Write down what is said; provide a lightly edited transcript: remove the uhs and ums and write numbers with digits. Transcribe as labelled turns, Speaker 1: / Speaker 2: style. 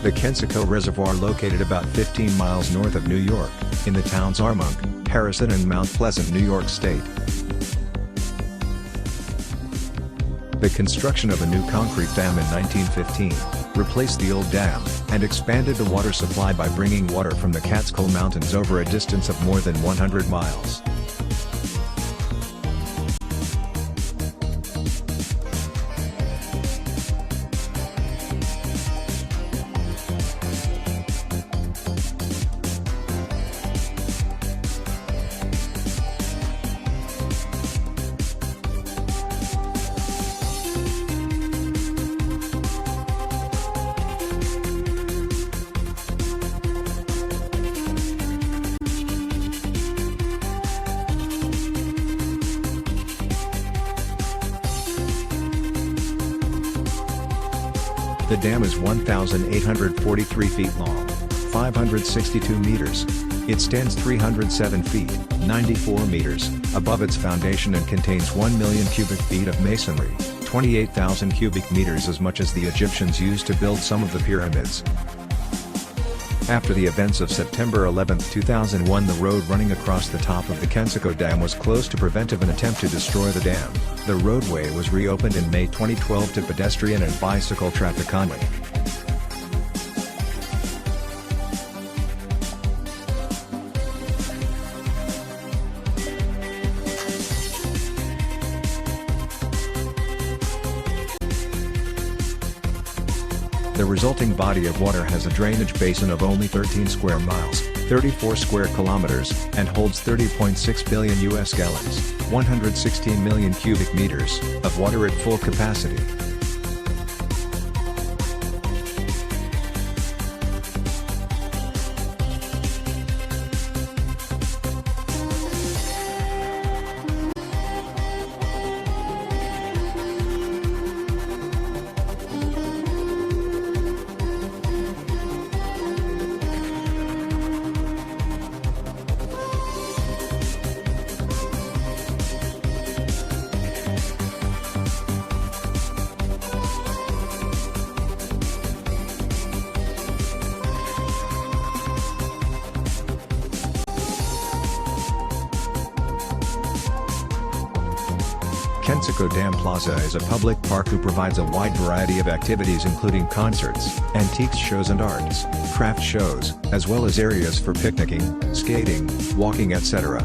Speaker 1: The Kensico Reservoir, located about 15 miles north of New York, in the towns Armonk, Harrison and Mount Pleasant, New York State. The construction of a new concrete dam in 1915 replaced the old dam, and expanded the water supply by bringing water from the Catskill Mountains over a distance of more than 100 miles. The dam is 1,843 feet long, 562 meters. It stands 307 feet, 94 meters, above its foundation and contains 1 million cubic feet of masonry, 28,000 cubic meters, as much as the Egyptians used to build some of the pyramids. After the events of September 11, 2001, the road running across the top of the Kensico Dam was closed to prevent an attempt to destroy the dam. The roadway was reopened in May 2012 to pedestrian and bicycle traffic only. The resulting body of water has a drainage basin of only 13 square miles, 34 square kilometers, and holds 30.6 billion US gallons, 116 million cubic meters, of water at full capacity. Kensico Dam Plaza is a public park who provides a wide variety of activities, including concerts, antiques shows and arts, craft shows, as well as areas for picnicking, skating, walking, etc.